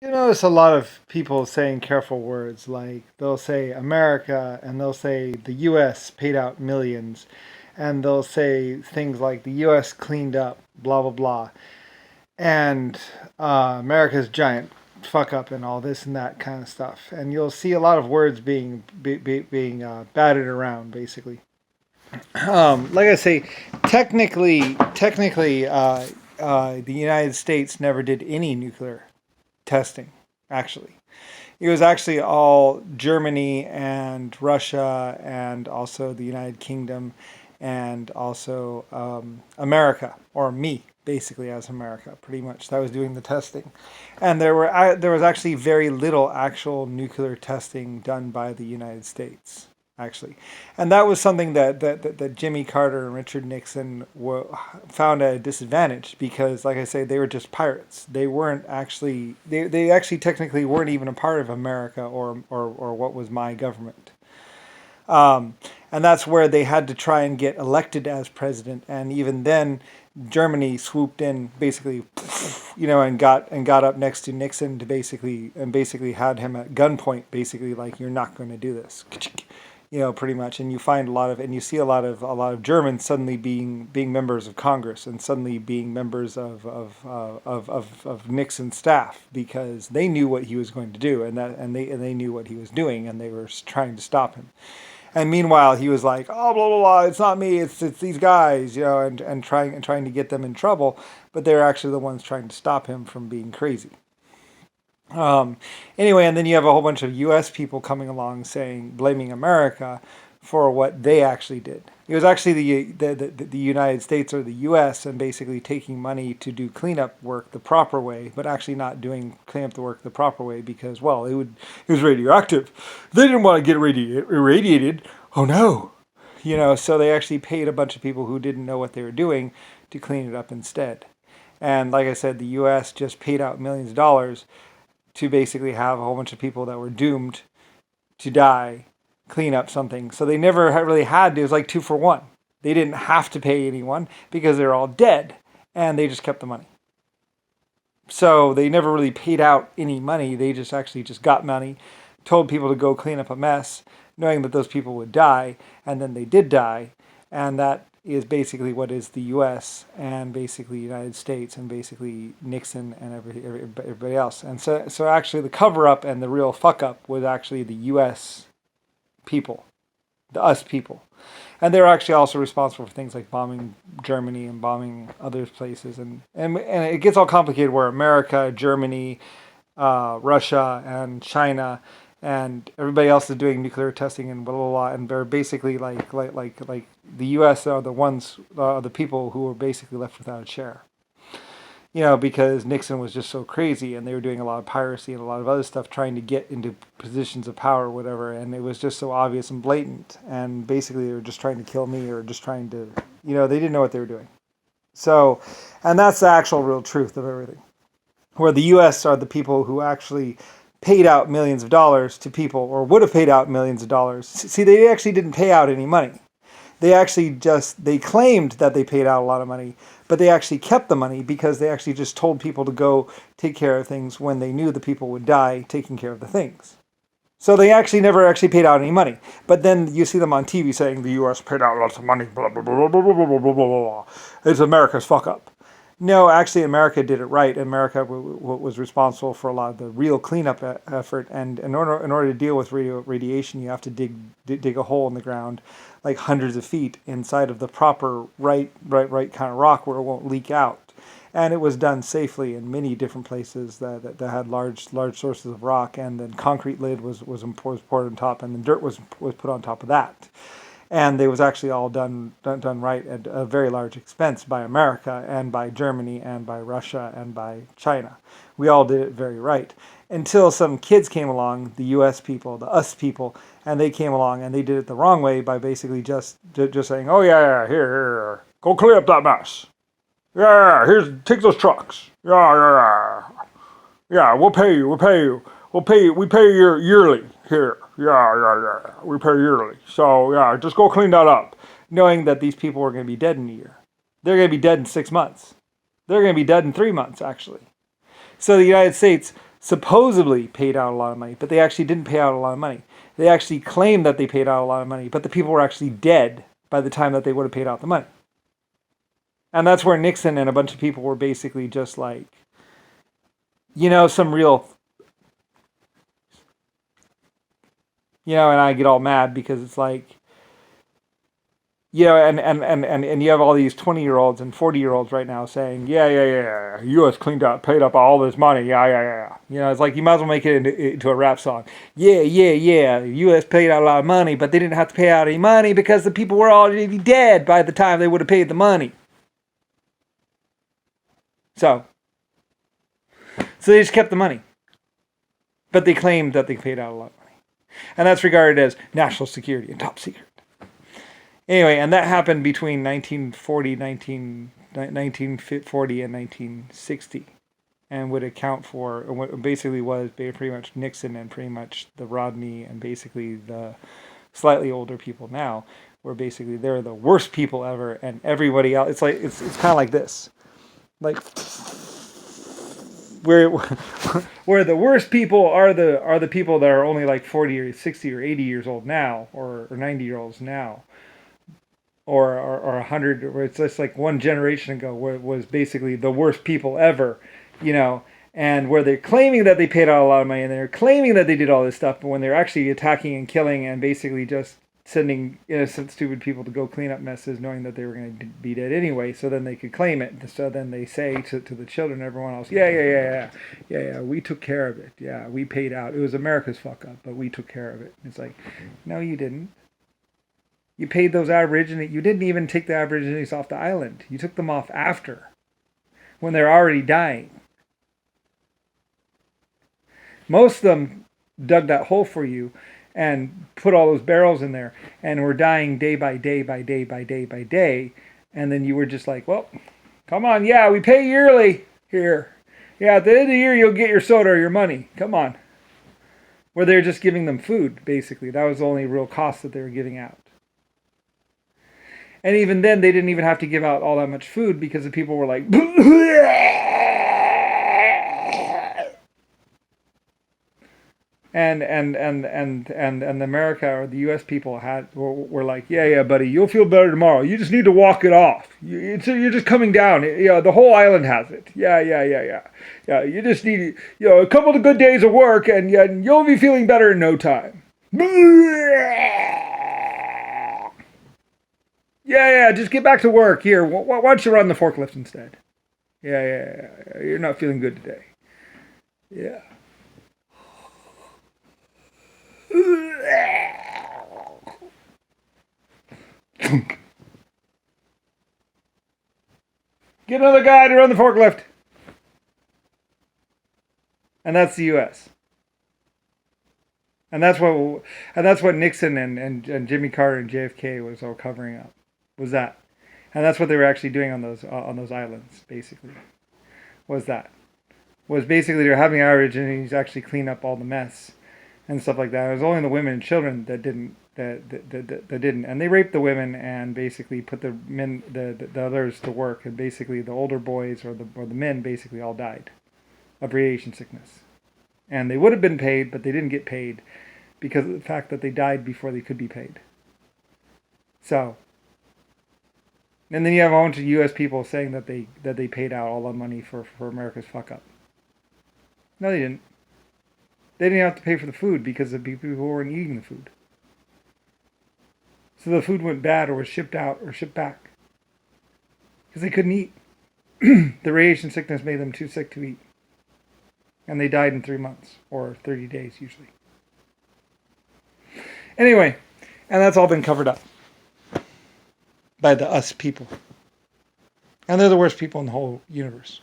You notice a lot of people saying careful words like they'll say America and they'll say the US paid out millions and they'll say things like the US cleaned up, blah, blah, blah. And America's giant fuck up and all this and that kind of stuff. And you'll see a lot of words being batted around, basically. Like I say, technically, the United States never did any nuclear testing, actually. It was actually all Germany and Russia and also the United Kingdom and also America, or me, basically, as America, pretty much. That was doing the testing. And there was actually very little actual nuclear testing done by the United States, actually. And that was something that Jimmy Carter and Richard Nixon found at a disadvantage because, like I say, they were just pirates. They weren't actually, they actually technically weren't even a part of America or what was my government. Um, and that's where they had to try and get elected as president. And even then, Germany swooped in, basically, and got up next to Nixon to basically had him at gunpoint, basically like you're not going to do this, pretty much. And you find and you see a lot of Germans suddenly being members of Congress and suddenly being members of Nixon's staff because they knew what he was going to do and they knew what he was doing and they were trying to stop him. And meanwhile, he was like, "Oh, blah blah blah! It's not me. It's these guys," and trying to get them in trouble. But they're actually the ones trying to stop him from being crazy. Um, anyway, and then you have a whole bunch of U.S. people coming along blaming America for what they actually did. It was actually the United States or the U.S. and basically taking money to do cleanup work the proper way, but actually not doing cleanup the work the proper way because, well, it was radioactive. They didn't want to get irradiated. Oh no, so they actually paid a bunch of people who didn't know what they were doing to clean it up instead. And like I said, the U.S. just paid out millions of dollars to basically have a whole bunch of people that were doomed to die clean up something. So they never really had to. It was like 2 for 1. They didn't have to pay anyone because they're all dead and they just kept the money. So they never really paid out any money. They just actually just got money, told people to go clean up a mess, knowing that those people would die, and then they did die. And that is basically what is the U.S. and basically the United States and basically Nixon and everybody else. And so actually the cover up and the real fuck up was actually the U.S. people, the us people. And they're actually also responsible for things like bombing Germany and bombing other places. And it gets all complicated where America, Germany, Russia, and China and everybody else is doing nuclear testing and blah blah blah, and they're basically like the U.S. are the people who are basically left without a chair. Because Nixon was just so crazy, and they were doing a lot of piracy and a lot of other stuff, trying to get into positions of power, or whatever, and it was just so obvious and blatant. And basically, they were just trying to kill me, or just trying to, they didn't know what they were doing. So, and that's the actual real truth of everything. Where the U.S. are the people who actually paid out millions of dollars to people, or would have paid out millions of dollars. See, they actually didn't pay out any money. They claimed that they paid out a lot of money, but they actually kept the money because they actually just told people to go take care of things when they knew the people would die taking care of the things. So they actually never actually paid out any money. But then you see them on TV saying the U.S. paid out lots of money, blah, blah, blah, blah, blah, blah, blah, blah, blah. It's America's fuck up. No, actually, America did it right. America was responsible for a lot of the real cleanup effort. And in order to deal with radiation, you have to dig a hole in the ground, like hundreds of feet inside of the proper right kind of rock where it won't leak out. And it was done safely in many different places that had large sources of rock. And then concrete lid was poured on top, and then dirt was put on top of that. And it was actually all done right at a very large expense by America and by Germany and by Russia and by China. We all did it very right until some kids came along, the U.S. people, the us people, and they came along and they did it the wrong way by basically just saying, "Oh yeah, here, go clean up that mess. Yeah, take those trucks. Yeah, we'll pay you. We pay you yearly here. Yeah. We pay yearly. So, yeah, just go clean that up. Knowing that these people are going to be dead in a year. They're going to be dead in 6 months. They're going to be dead in 3 months, actually. So the United States supposedly paid out a lot of money, but they actually didn't pay out a lot of money. They actually claimed that they paid out a lot of money, but the people were actually dead by the time that they would have paid out the money. And that's where Nixon and a bunch of people were basically just like, some real, and I get all mad because it's like, and you have all these 20-year-olds and 40-year-olds right now saying, yeah, U.S. paid up all this money, yeah. It's like you might as well make it into a rap song. Yeah, U.S. paid out a lot of money, but they didn't have to pay out any money because the people were already dead by the time they would have paid the money. So they just kept the money. But they claimed that they paid out a lot of money. And that's regarded as national security and top secret. Anyway, and that happened between 1940 and 1960, and would account for what basically was pretty much Nixon and pretty much the Rodney and basically the slightly older people now, where basically they're the worst people ever, and everybody else. It's like it's kind of like this, like where the worst people are the people that are only like 40 or 60 or 80 years old now, or 90-year-olds now. Or 100, where it's just like one generation ago, where it was basically the worst people ever, and where they're claiming that they paid out a lot of money and they're claiming that they did all this stuff, but when they're actually attacking and killing and basically just sending innocent, stupid people to go clean up messes, knowing that they were going to be dead anyway, so then they could claim it. So then they say to the children and everyone else, yeah, we took care of it. Yeah, we paid out. It was America's fuck up, but we took care of it. It's like, no, you didn't. You paid those Aborigines. You didn't even take the Aborigines off the island. You took them off after, when they're already dying. Most of them dug that hole for you and put all those barrels in there and were dying day by day by day by day by day. And then you were just like, well, come on. Yeah, we pay yearly here. Yeah, at the end of the year, you'll get your soda or your money. Come on. Where they're just giving them food, basically. That was the only real cost that they were giving out. And even then, they didn't even have to give out all that much food because the people were like, and America or the U.S. people were like, yeah, buddy, you'll feel better tomorrow. You just need to walk it off. You're just coming down. The whole island has it. Yeah. You just need a couple of good days of work, and you'll be feeling better in no time. Yeah, just get back to work. Here, why don't you run the forklift instead? Yeah. You're not feeling good today. Yeah. Get another guy to run the forklift. And that's the U.S. And that's what Nixon and Jimmy Carter and JFK was all covering up. Was that, and that's what they were actually doing on those islands. Basically, was basically they were having Aborigines actually clean up all the mess and stuff like that. It was only the women and children that didn't, and they raped the women and basically put the men, the others to work, and basically the older boys or the men basically all died of radiation sickness, and they would have been paid, but they didn't get paid because of the fact that they died before they could be paid. So. And then you have a bunch of U.S. people saying that they paid out all the money for America's fuck up. No, they didn't. They didn't have to pay for the food because the people weren't eating the food. So the food went bad or was shipped out or shipped back because they couldn't eat. The radiation sickness made them too sick to eat. And they died in 3 months or 30 days usually. Anyway, and that's all been covered up by the us people. And they're the worst people in the whole universe.